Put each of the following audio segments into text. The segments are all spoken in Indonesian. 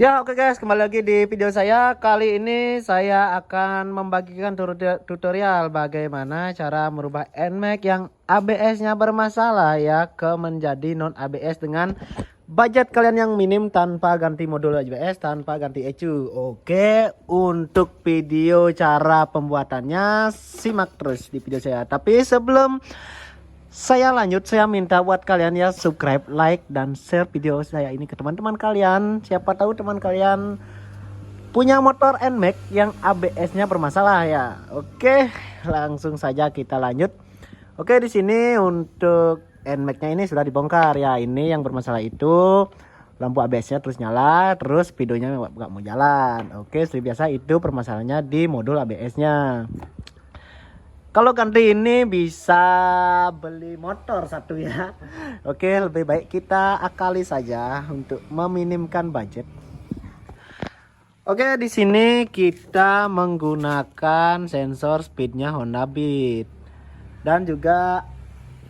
Ya oke guys, kembali lagi di video saya. Kali ini saya akan membagikan tutorial bagaimana cara merubah NMAX yang ABS-nya bermasalah ya ke menjadi non ABS dengan budget kalian yang minim tanpa ganti modul ABS, tanpa ganti ECU. Oke, untuk video cara pembuatannya simak terus di video saya. Tapi sebelum saya lanjut, saya minta buat kalian ya subscribe, like, dan share video saya ini ke teman-teman kalian. Siapa tahu teman kalian punya motor NMAX yang ABS-nya bermasalah ya. Oke, langsung saja kita lanjut. Oke, di sini untuk NMAX-nya ini sudah dibongkar ya. Ini yang bermasalah itu lampu ABS-nya terus nyala, terus speedonya nggak mau jalan. Oke, seperti biasa itu permasalahannya di modul ABS-nya. Kalau ganti ini bisa beli motor satu ya. Oke, lebih baik kita akali saja untuk meminimkan budget. Oke, di sini kita menggunakan sensor speednya Honda Beat. Dan juga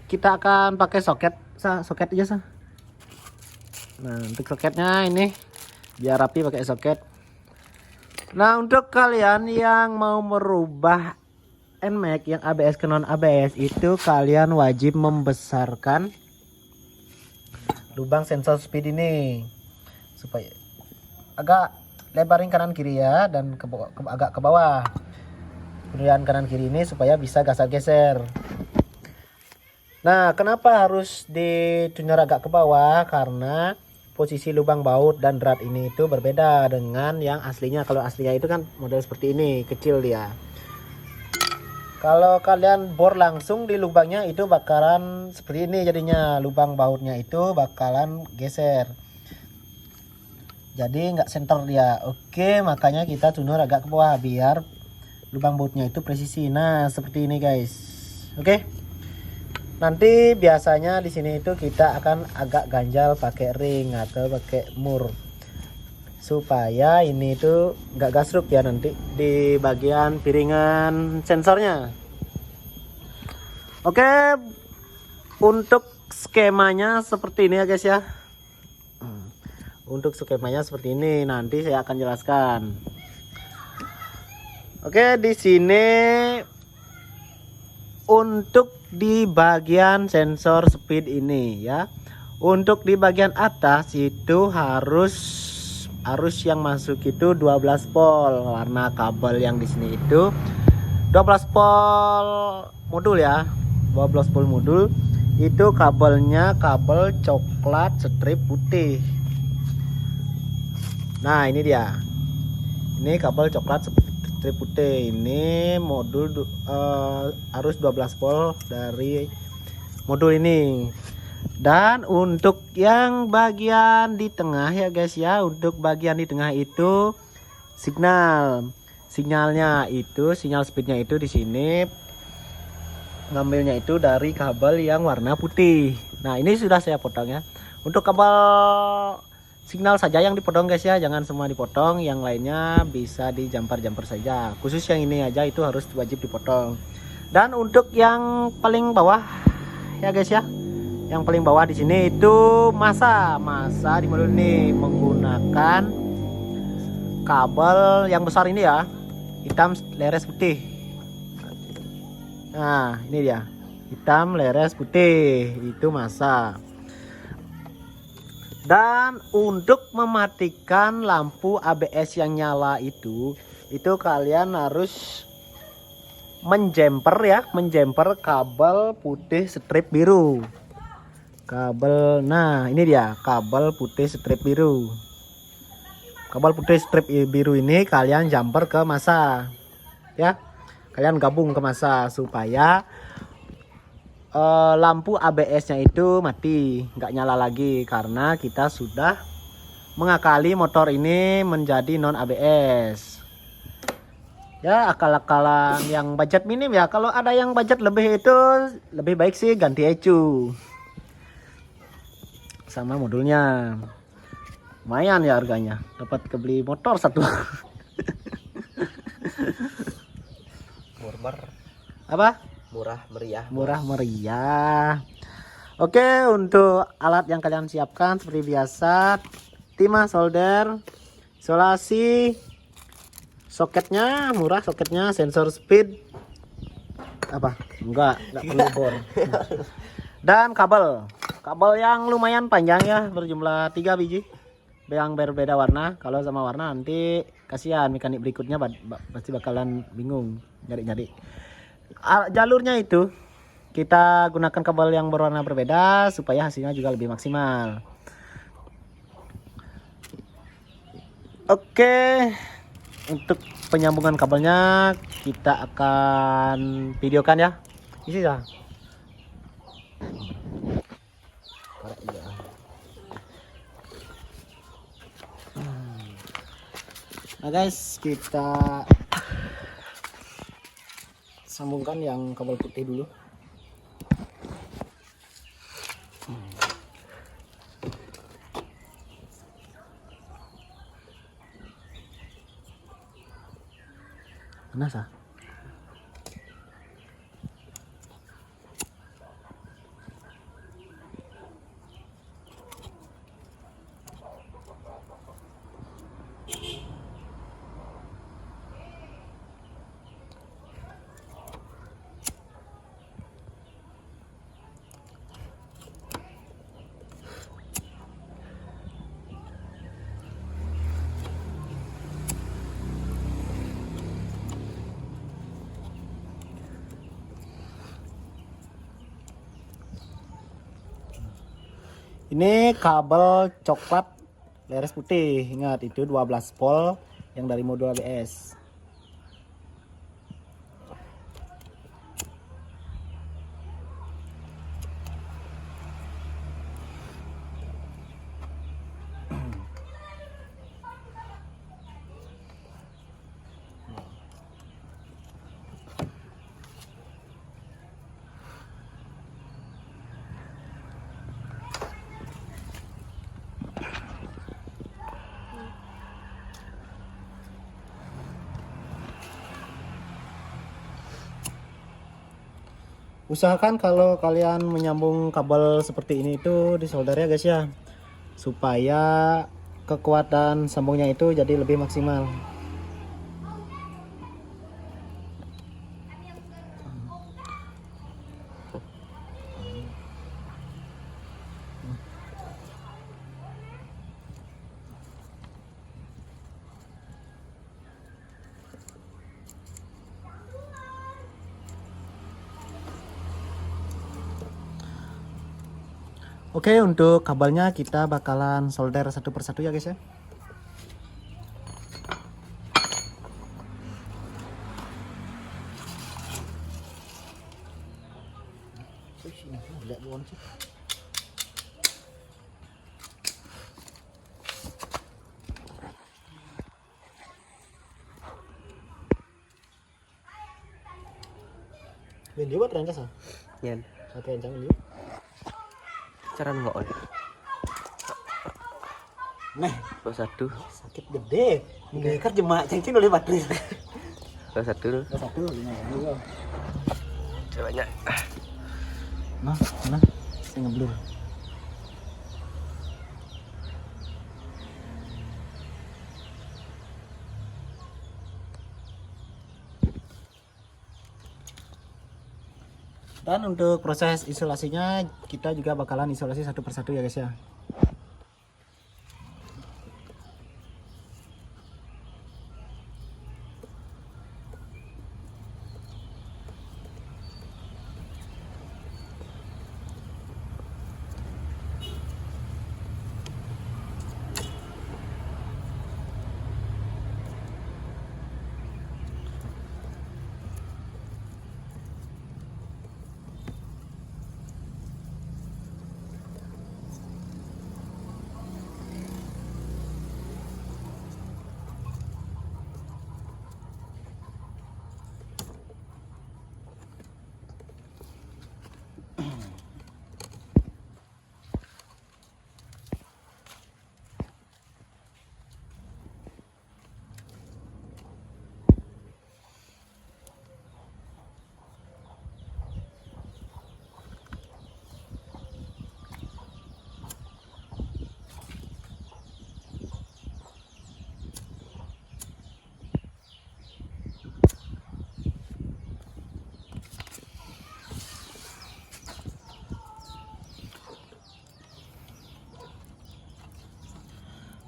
kita akan pakai soket. Soket aja sah. Nah, untuk soketnya ini biar rapi pakai soket. Nah, untuk kalian yang mau merubah NMAX yang ABS ke non ABS itu kalian wajib membesarkan lubang sensor speed ini supaya agak lebarin kanan kiri ya, dan agak ke bawah kemudian kanan kiri ini supaya bisa geser. Nah, kenapa harus dituner agak ke bawah? Karena posisi lubang baut dan drat ini itu berbeda dengan yang aslinya. Kalau aslinya itu kan model seperti ini, kecil dia. Kalau kalian bor langsung di lubangnya itu bakalan seperti ini jadinya, lubang bautnya itu bakalan geser. Jadi nggak center dia. Oke, makanya kita tunur agak ke bawah biar lubang bautnya itu presisi. Nah, seperti ini guys. Oke. Nanti biasanya di sini itu kita akan agak ganjal pakai ring atau pakai mur supaya ini itu nggak gasruk ya nanti di bagian piringan sensornya. Oke, untuk skemanya seperti ini ya guys ya. Untuk skemanya seperti ini, nanti saya akan jelaskan. Oke, di sini untuk di bagian sensor speed ini ya, untuk di bagian atas itu harus yang masuk itu 12 volt. Warna kabel yang di sini itu 12 volt modul ya. 12 volt modul itu kabelnya kabel coklat strip putih. Nah, ini dia. Ini kabel coklat strip putih. Ini modul harus 12 volt dari modul ini. Dan untuk yang bagian di tengah ya guys ya, untuk bagian di tengah itu sinyalnya itu sinyal speednya itu di sini ngambilnya itu dari kabel yang warna putih. Nah, ini sudah saya potong ya. Untuk kabel signal saja yang dipotong guys ya, jangan semua dipotong, yang lainnya bisa dijamper-jamper saja. Khusus yang ini aja itu harus wajib dipotong. Dan untuk yang paling bawah ya guys ya, yang paling bawah di sini itu masa di modul ini menggunakan kabel yang besar ini ya, hitam leres putih. Nah, ini dia, hitam leres putih, itu masa. Dan untuk mematikan lampu ABS yang nyala itu kalian harus menjemper kabel putih strip biru. Nah ini dia kabel putih strip biru. Kabel putih strip biru ini kalian jumper ke masa ya, kalian gabung ke masa supaya lampu ABS-nya itu mati, nggak nyala lagi karena kita sudah mengakali motor ini menjadi non ABS. Ya, akal-akalan yang budget minim ya. Kalau ada yang budget lebih itu lebih baik sih ganti ECU sama modulnya. Lumayan ya harganya, dapat kebeli motor satu. Apa? Murah meriah. Oke, untuk alat yang kalian siapkan seperti biasa, timah solder, Isolasi soketnya murah, soketnya sensor speed apa? Enggak perlu bor. Dan kabel yang lumayan panjang ya, berjumlah 3 biji yang berbeda warna. Kalau sama warna nanti kasihan mekanik berikutnya pasti bakalan bingung nyari-nyari. Jalurnya itu kita gunakan kabel yang berwarna berbeda supaya hasilnya juga lebih maksimal. Oke, untuk penyambungan kabelnya kita akan videokan ya. Isi ya. Nah guys, kita sambungkan yang kabel putih dulu. Panas ah. Ini kabel coklat leres putih. Ingat itu 12 volt yang dari modul ABS. Usahakan kalau kalian menyambung kabel seperti ini itu disolder ya guys ya, supaya kekuatan sambungnya itu jadi lebih maksimal. Oke, untuk kabelnya kita bakalan solder satu persatu ya guys ya. Ini buat rencas ah? Yan, Satu rencang ini. cara nggak oleh. Nah, Satu, sakit gede. Ini kan cuma cincin oleh baterai. satu, Satu, lima. cobanya. Nah, saya ngeblur. Dan untuk proses isolasinya kita juga bakalan isolasi satu persatu ya guys ya.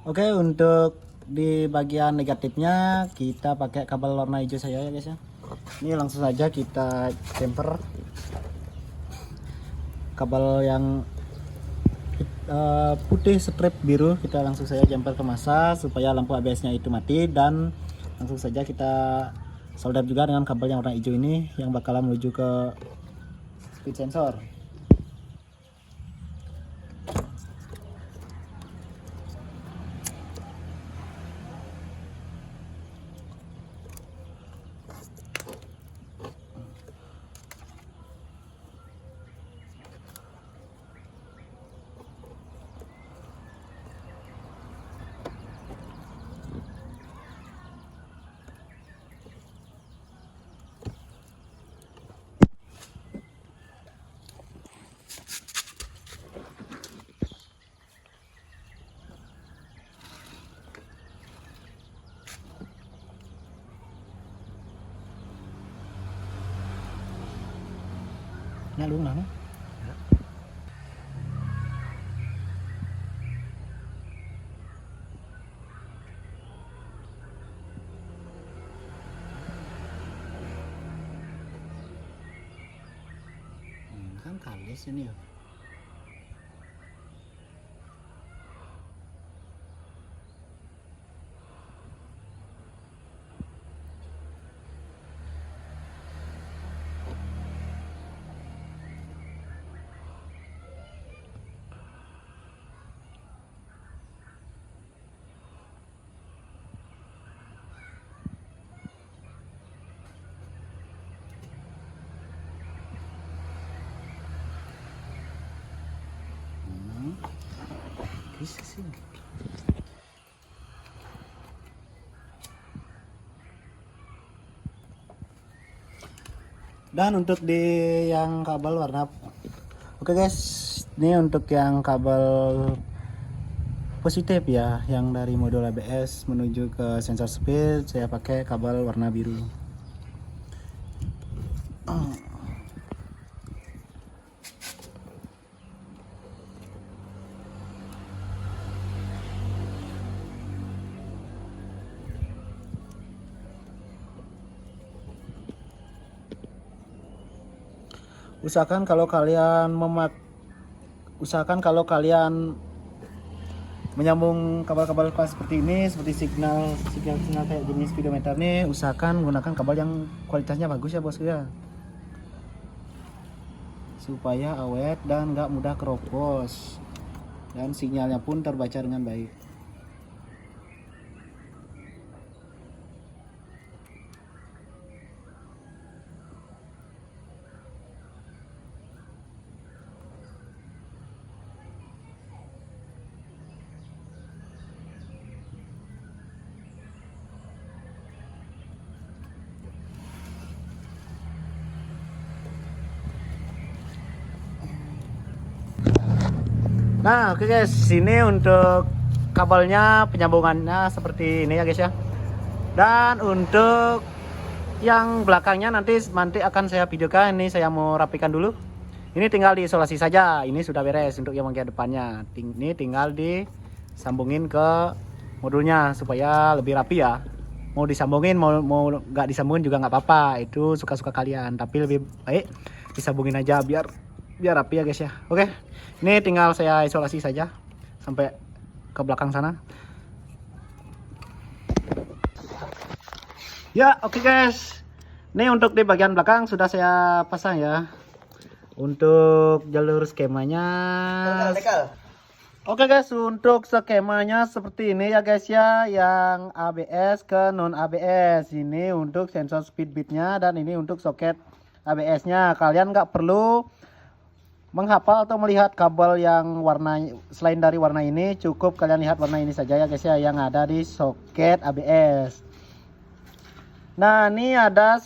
Oke, untuk di bagian negatifnya kita pakai kabel warna hijau saya ya guys ya. Ini langsung saja kita temper kabel yang putih strip biru, kita langsung saja jumper ke masa supaya lampu ABS-nya itu mati, dan langsung saja kita solder juga dengan kabel yang warna hijau ini yang bakalan menuju ke speed sensor. Nyalung lah, no? Kan kalis ini ya. Bisa sih. Dan untuk di yang kabel warna, oke guys, ini untuk yang kabel positif ya, yang dari modul ABS menuju ke sensor speed, saya pakai kabel warna biru. Usahakan kalau kalian menyambung kabel-kabel kelas seperti ini, seperti signal kayak jenis speedometer nih, usahakan menggunakan kabel yang kualitasnya bagus ya bosku ya, supaya awet dan nggak mudah keropos, dan sinyalnya pun terbaca dengan baik. Nah, oke guys, sini untuk kabelnya, penyambungannya seperti ini ya guys ya. Dan untuk yang belakangnya nanti akan saya videokan. Ini saya mau rapikan dulu. Ini tinggal diisolasi saja. Ini sudah beres untuk yang bagian depannya. Ini tinggal disambungin ke modulnya supaya lebih rapi ya. Mau disambungin, mau nggak disambungin juga nggak apa-apa. Itu suka-suka kalian. Tapi lebih baik disambungin aja biar rapi ya guys ya. Oke, ini tinggal saya isolasi saja sampai ke belakang sana. Ya, oke guys, ini untuk di bagian belakang sudah saya pasang ya. Untuk jalur skemanya, oke guys, untuk skemanya seperti ini ya guys ya, yang ABS ke non ABS. Ini untuk sensor speed bitnya, dan ini untuk soket ABS nya. Kalian nggak perlu menghafal atau melihat kabel yang warna selain dari warna ini, cukup kalian lihat warna ini saja ya guys ya, yang ada di soket ABS. Nah, ini ada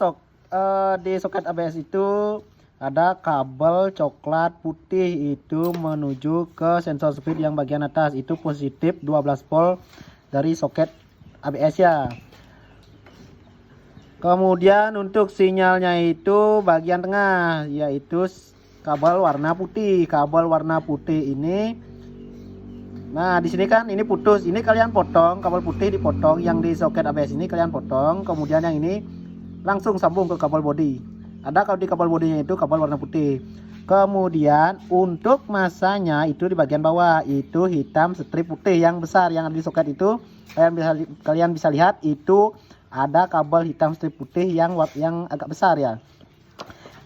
di soket ABS itu ada kabel coklat putih, itu menuju ke sensor speed yang bagian atas, itu positif 12 volt dari soket ABS ya. Kemudian untuk sinyalnya itu bagian tengah, yaitu kabel warna putih. Kabel warna putih ini Nah, di sini kan ini putus. Ini kalian potong, kabel putih dipotong, yang di soket ABS ini kalian potong. Kemudian yang ini langsung sambung ke kabel bodi. Ada kalau di kabel bodinya itu kabel warna putih. Kemudian untuk masanya itu di bagian bawah itu hitam strip putih yang besar yang ada di soket itu. Kalian bisa lihat itu ada kabel hitam strip putih yang agak besar ya.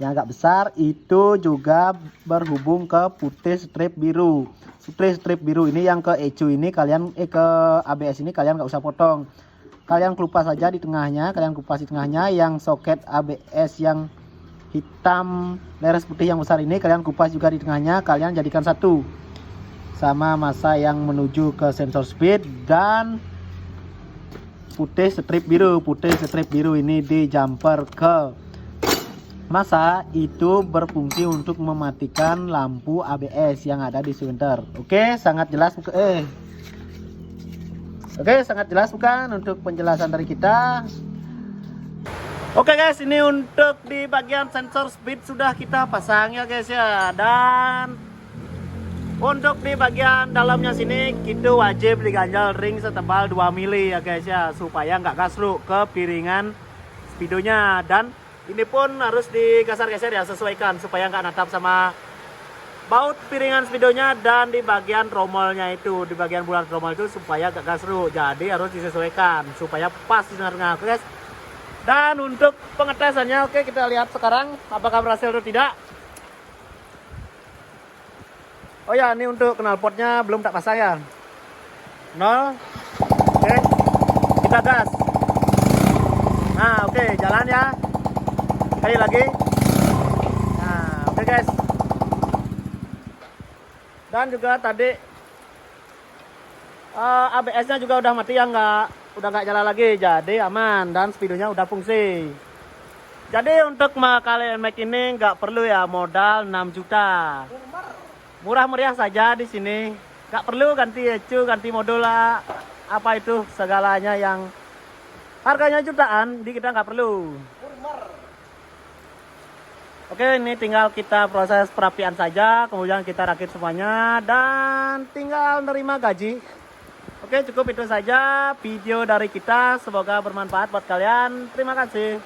Yang agak besar itu juga berhubung ke putih strip biru. Strip biru ini yang ke ECU ini kalian ke ABS ini kalian nggak usah potong. Kalian kelupas saja di tengahnya, yang soket ABS yang hitam leres putih yang besar ini kalian kupas juga di tengahnya, kalian jadikan satu sama masa yang menuju ke sensor speed dan putih strip biru ini di jumper ke masa itu berfungsi untuk mematikan lampu ABS yang ada di silinder. Oke, sangat jelas bukan untuk penjelasan dari kita. Oke guys, ini untuk di bagian sensor speed sudah kita pasang ya guys ya. Dan untuk di bagian dalamnya sini kita wajib diganjal ring setebal 2 mili ya guys ya, supaya nggak gasruk ke piringan speedonya. Dan ini pun harus digeser-geser ya, sesuaikan supaya nggak natap sama baut piringan speedonya. Dan di bagian tromolnya itu, di bagian bulan tromol itu supaya nggak gasruk, jadi harus disesuaikan supaya pas di tengah-tengah guys. Dan untuk pengetesannya, oke, kita lihat sekarang apakah berhasil atau tidak. Oh ya, ini untuk knalpotnya belum tak pasang ya. 0. Oke, kita gas. Nah, oke, jalan ya. Sekali lagi. Nah, oke guys. Dan juga tadi ABS-nya juga udah mati ya, udah nggak jalan lagi, jadi aman dan speedonya udah fungsi. Jadi untuk kali NMAX ini nggak perlu ya modal 6 juta. Murah meriah saja di sini. Nggak perlu ganti ECU, ganti modul lah, apa itu segalanya yang harganya jutaan, di kita nggak perlu. Oke, ini tinggal kita proses perapian saja, kemudian kita rakit semuanya dan tinggal nerima gaji. Oke, cukup itu saja video dari kita. Semoga bermanfaat buat kalian. Terima kasih.